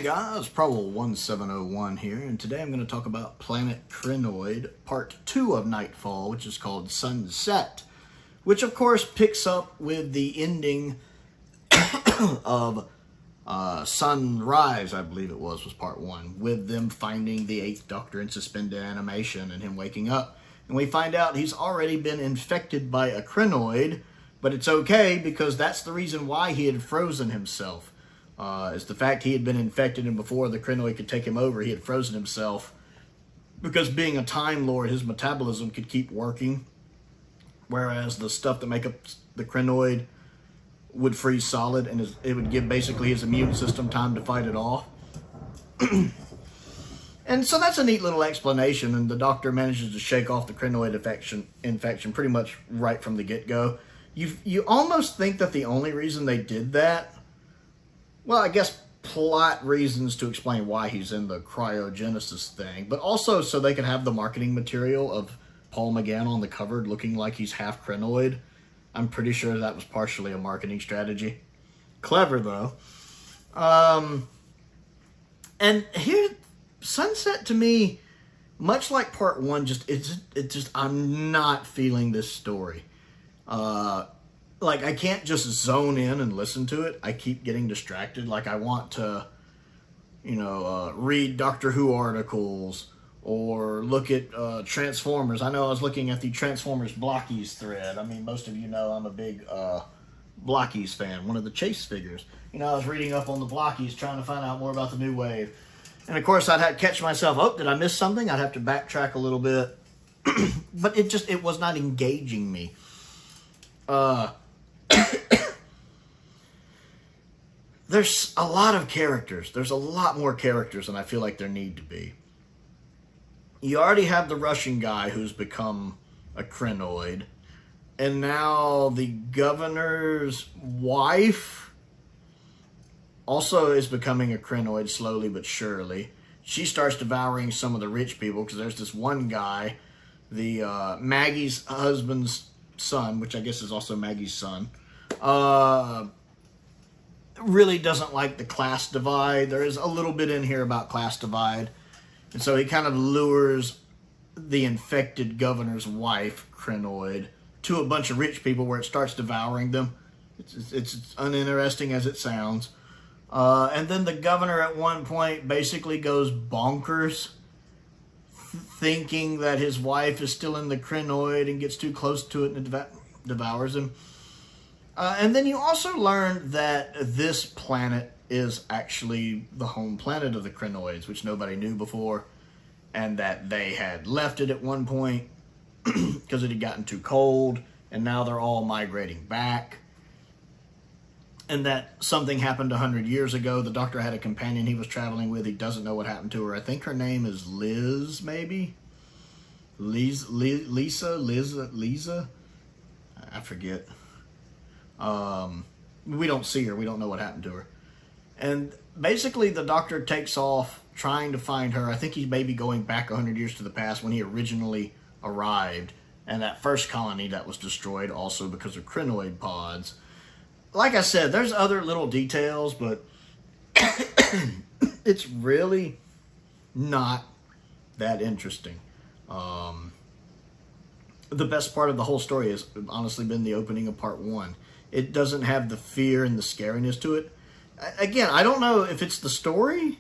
guys, Prowl 1701 here, and today I'm going to talk about Planet Krynoid, Part 2 of Nightfall, which is called Sunset, which of course picks up with the ending of Sunrise, I believe it was Part 1, with them finding the 8th Doctor in suspended animation and him waking up. And we find out he's already been infected by a Krynoid, but it's okay because that's the reason why he had frozen himself. Is the fact he had been infected, and before the Krynoid could take him over, he had frozen himself. Because being a Time Lord, his metabolism could keep working, whereas the stuff that make up the Krynoid would freeze solid, and it would give basically his immune system time to fight it off. And so that's a neat little explanation, and the Doctor manages to shake off the Krynoid infection pretty much right from the get-go. You almost think that the only reason they did that, well, I guess plot reasons to explain why he's in the cryogenesis thing, but also so they could have the marketing material of Paul McGann on the cover looking like he's half Krynoid. I'm pretty sure that was partially a marketing strategy. Clever, though. And here, Sunset to me, much like Part 1, I'm not feeling this story. Like, I can't just zone in and listen to it. I keep getting distracted. Like, I want to, read Doctor Who articles or look at Transformers. I know I was looking at the Transformers Blockies thread. I mean, most of you know I'm a big Blockies fan, one of the Chase figures. I was reading up on the Blockies, trying to find out more about the new wave. And, of course, I'd have to catch myself, oh, did I miss something? I'd have to backtrack a little bit. But it was not engaging me. There's a lot of characters. There's a lot more characters than I feel like there need to be. You already have the Russian guy who's become a Krynoid. And now the governor's wife also is becoming a Krynoid slowly but surely. She starts devouring some of the rich people because there's this one guy, the Maggie's husband's son, which I guess is also Maggie's son, really doesn't like the class divide. There is a little bit in here about class divide. And so he kind of lures the infected governor's wife, Krynoid, to a bunch of rich people where it starts devouring them. It's uninteresting as it sounds. And then the governor at one point basically goes bonkers, thinking that his wife is still in the Krynoid and gets too close to it and devours him. And then you also learn that this planet is actually the home planet of the Krynoids, which nobody knew before, and that they had left it at one point because it had gotten too cold, and now they're all migrating back. And that something happened 100 years ago. The Doctor had a companion he was traveling with. He doesn't know what happened to her. I think her name is Liz, maybe? Lisa? I forget. We don't see her. We don't know what happened to her. And basically the Doctor takes off trying to find her. I think he may be going back 100 years to the past when he originally arrived. And that first colony that was destroyed also because of Krynoid pods. Like I said, there's other little details, but it's really not that interesting. The best part of the whole story has honestly been the opening of Part 1. It doesn't have the fear and the scariness to it. Again, I don't know if it's the story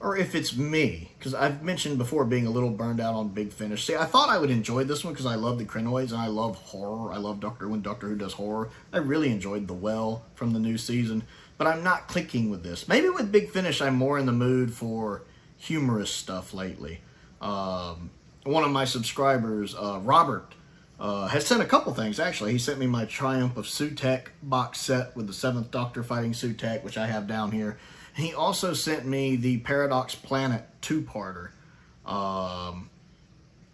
or if it's me, because I've mentioned before being a little burned out on Big Finish. See, I thought I would enjoy this one because I love the Krynoids and I love horror. I love when Doctor Who does horror. I really enjoyed The Well from the new season, but I'm not clicking with this. Maybe with Big Finish, I'm more in the mood for humorous stuff lately. One of my subscribers, Robert, has sent a couple things, actually. He sent me my Triumph of Sutekh box set with the 7th Doctor fighting Sutekh, which I have down here. He also sent me the Paradox Planet 2-parter,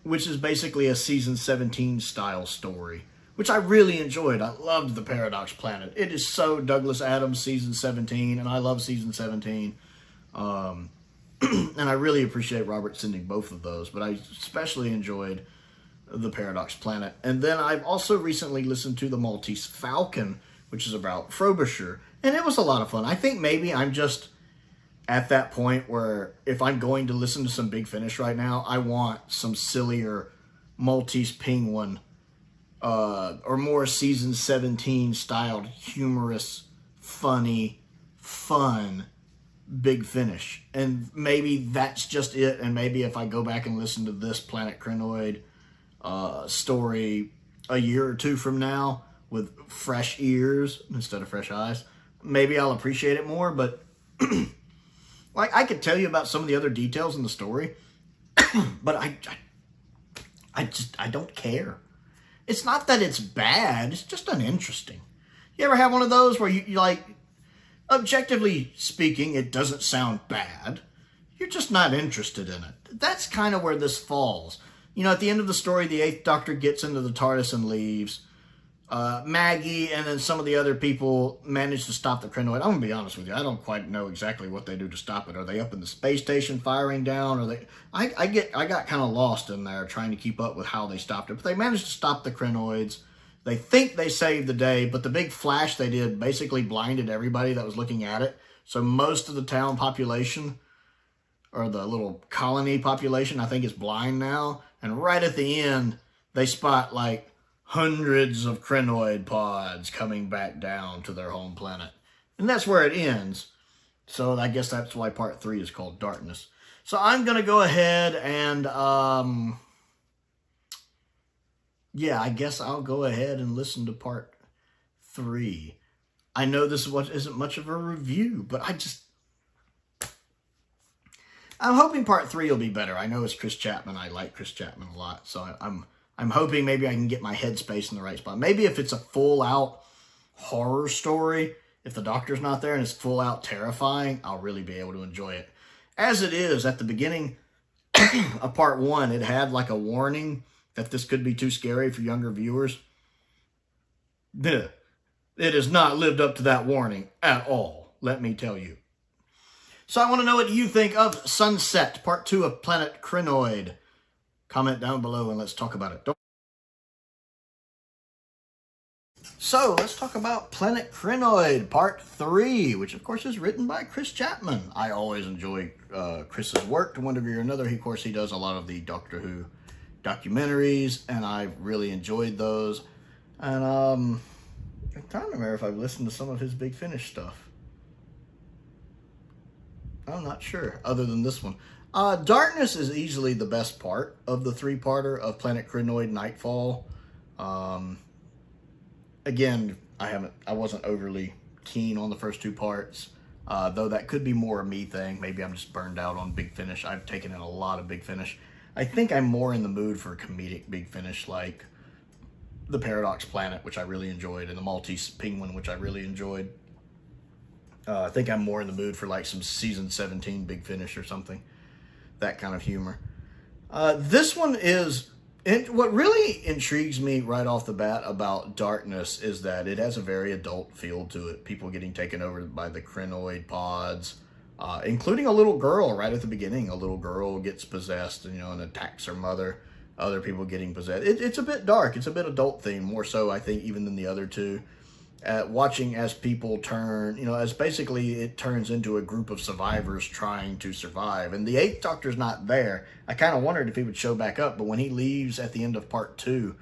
which is basically a Season 17 style story, which I really enjoyed. I loved the Paradox Planet. It is so Douglas Adams Season 17, and I love Season 17. And I really appreciate Robert sending both of those, but I especially enjoyed the Paradox Planet. And then I've also recently listened to the Maltese Falcon, which is about Frobisher, and it was a lot of fun. I think maybe I'm just at that point where if I'm going to listen to some Big Finish right now, I want some sillier Maltese Penguin or more season 17 styled, humorous, funny, fun Big Finish. And maybe that's just it. And maybe if I go back and listen to this Planet Krynoid story a year or two from now with fresh ears instead of fresh eyes, maybe I'll appreciate it more. But like, I could tell you about some of the other details in the story, but I don't care. It's not that it's bad, it's just uninteresting. You ever have one of those where you like, objectively speaking, it doesn't sound bad. You're just not interested in it. That's kind of where this falls. You know, at the end of the story, the 8th Doctor gets into the TARDIS and leaves. Maggie and then some of the other people manage to stop the Krynoid. I'm going to be honest with you. I don't quite know exactly what they do to stop it. Are they up in the space station firing down? Or they? I got kind of lost in there trying to keep up with how they stopped it. But they managed to stop the Krynoids. They think they saved the day, but the big flash they did basically blinded everybody that was looking at it. So most of the town population, or the little colony population, I think is blind now. And right at the end, they spot like hundreds of Krynoid pods coming back down to their home planet. And that's where it ends. So I guess that's why part 3 is called Darkness. So I'm going to go ahead and, yeah, I guess I'll go ahead and listen to part 3. I know this isn't much of a review, but I'm hoping part 3 will be better. I know it's Chris Chapman. I like Chris Chapman a lot. So I'm hoping maybe I can get my headspace in the right spot. Maybe if it's a full-out horror story, if the Doctor's not there and it's full-out terrifying, I'll really be able to enjoy it. As it is, at the beginning of part 1, it had like a warning that this could be too scary for younger viewers. It has not lived up to that warning at all, let me tell you. So I want to know what you think of Sunset, part 2 of Planet Krynoid. Comment down below and let's talk about it. So let's talk about Planet Krynoid Part 3, which of course is written by Chris Chapman. I always enjoy Chris's work to one degree or another. Of course, he does a lot of the Doctor Who documentaries, and I've really enjoyed those. And I'm trying to remember if I've listened to some of his Big Finish stuff. I'm not sure, other than this one. Darkness is easily the best part of the 3-parter of Planet Krynoid Nightfall. Again, I wasn't overly keen on the first 2 parts, though that could be more a me thing. Maybe I'm just burned out on Big Finish. I've taken in a lot of Big Finish. I think I'm more in the mood for comedic Big Finish, like the Paradox Planet, which I really enjoyed, and the Maltese Penguin, which I really enjoyed. I think I'm more in the mood for like some season 17 Big Finish or something. That kind of humor. This one is, what really intrigues me right off the bat about Darkness is that it has a very adult feel to it. People getting taken over by the Krynoid pods, including a little girl right at the beginning. A little girl gets possessed, and attacks her mother. Other people getting possessed. It's a bit dark. It's a bit adult themed, more so I think even than the other 2. Watching as people turn, as basically it turns into a group of survivors trying to survive. And the 8th Doctor's not there. I kind of wondered if he would show back up, but when he leaves at the end of part 2,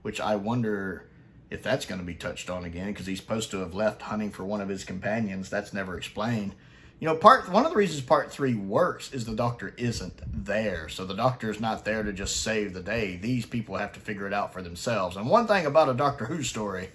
which I wonder if that's going to be touched on again, because he's supposed to have left hunting for one of his companions. That's never explained. One of the reasons part 3 works is the Doctor isn't there. So the Doctor's not there to just save the day. These people have to figure it out for themselves. And one thing about a Doctor Who story,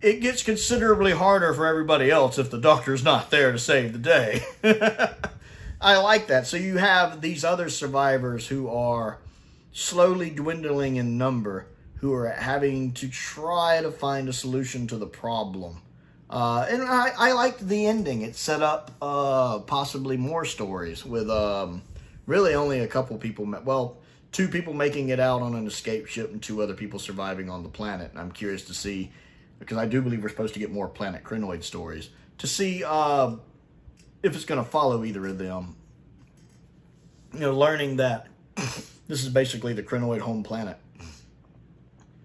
it gets considerably harder for everybody else if the Doctor's not there to save the day. I like that. So you have these other survivors who are slowly dwindling in number, who are having to try to find a solution to the problem. And I liked the ending. It set up possibly more stories with really only a couple people. Well, 2 people making it out on an escape ship and 2 other people surviving on the planet. And I'm curious to see, because I do believe we're supposed to get more Planet Krynoid stories, to see if it's going to follow either of them. Learning that this is basically the Krynoid home planet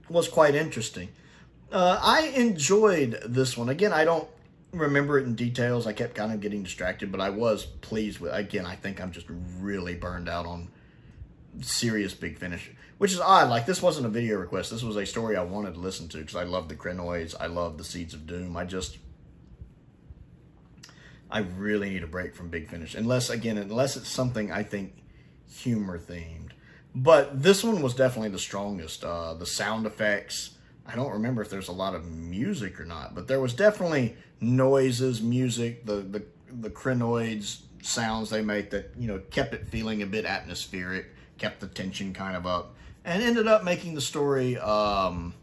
was quite interesting. I enjoyed this one. Again, I don't remember it in details. I kept kind of getting distracted, but I was pleased with, again, I think I'm just really burned out on serious Big Finish, which is odd. Like, this wasn't a video request. This was a story I wanted to listen to because I love the Krynoids. I love the Seeds of Doom. I really need a break from Big Finish. Unless it's something I think humor themed. But this one was definitely the strongest. The sound effects, I don't remember if there's a lot of music or not, but there was definitely noises, music, the Krynoids sounds they make that, you know, kept it feeling a bit atmospheric, kept the tension kind of up, and ended up making the story far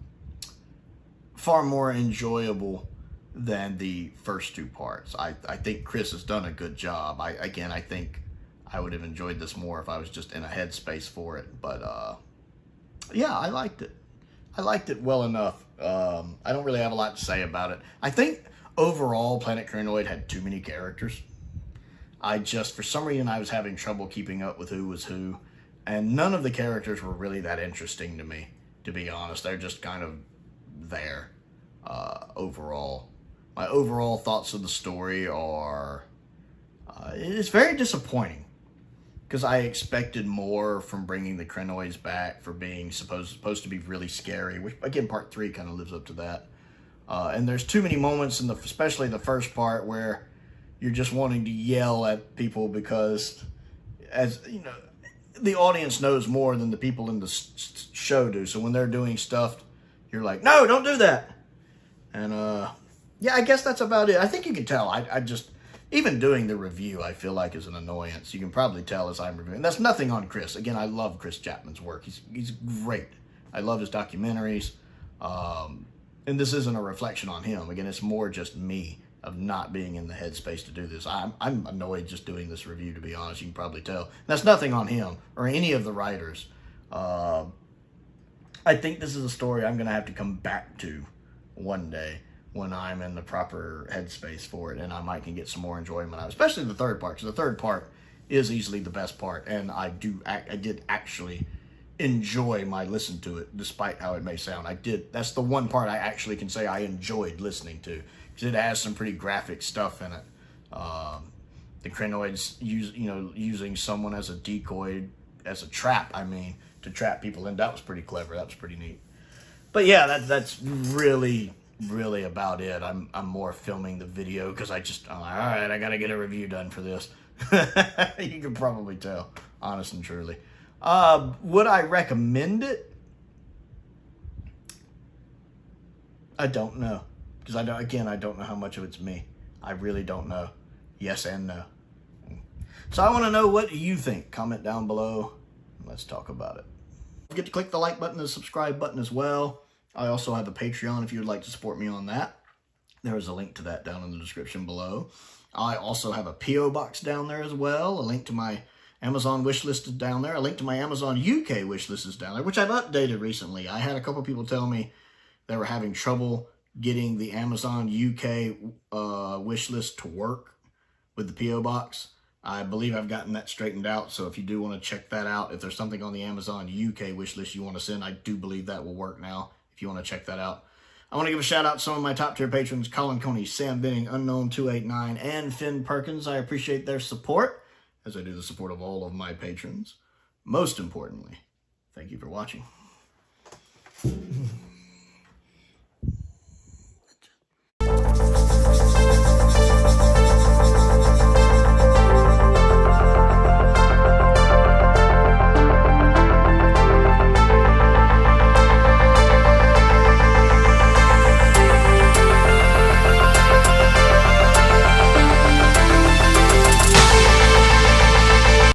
more enjoyable than the first two parts. I think Chris has done a good job. I think I would have enjoyed this more if I was just in a headspace for it. But yeah, I liked it. I liked it well enough. I don't really have a lot to say about it. I think overall Planet Krynoid had too many characters. For some reason, I was having trouble keeping up with who was who. And none of the characters were really that interesting to me, to be honest. They're just kind of there overall. My overall thoughts of the story are, it's very disappointing because I expected more from bringing the Krynoids back, for being supposed to be really scary, which, again, part 3 kind of lives up to that. And there's too many moments, especially the first part, where you're just wanting to yell at people because, as you know, the audience knows more than the people in the show do. So when they're doing stuff, you're like, no, don't do that. And yeah, I guess that's about it. I think you can tell. I just, even doing the review, I feel like is an annoyance. You can probably tell as I'm reviewing. That's nothing on Chris. Again, I love Chris Chapman's work. He's great. I love his documentaries. And this isn't a reflection on him. Again, it's more just me of not being in the headspace to do this. I'm annoyed just doing this review, to be honest. You can probably tell. That's nothing on him or any of the writers. I think this is a story I'm going to have to come back to one day when I'm in the proper headspace for it, and I might can get some more enjoyment out of it, especially the third part, because the third part is easily the best part, and I did actually enjoy my listen to it, despite how it may sound. That's the one part I actually can say I enjoyed listening to, because it has some pretty graphic stuff in it. The Krynoids using someone as a decoy, as a trap, to trap people in. That was pretty clever. That was pretty neat. But yeah, that's really about it. I'm more filming the video because I'm like, all right, I gotta get a review done for this. You can probably tell, honest and truly. Would I recommend it? I don't know, because I don't know how much of it's me. I really don't know. Yes and no. So I want to know, what do you think? Comment down below. Let's talk about it. Don't forget to click the like button and the subscribe button as well. I also have a Patreon if you would like to support me on that. There is a link to that down in the description below. I also have a P.O. box down there as well. A link to my Amazon wishlist is down there. A link to my Amazon UK wishlist is down there, which I've updated recently. I had a couple people tell me they were having trouble getting the Amazon UK wishlist to work with the P.O. box. I believe I've gotten that straightened out, so if you do want to check that out, if there's something on the Amazon UK wishlist you want to send, I do believe that will work now, if you want to check that out. I want to give a shout out to some of my top tier patrons: Colin Coney, Sam Venning, Unknown289, and Finn Perkins. I appreciate their support, as I do the support of all of my patrons. Most importantly, thank you for watching.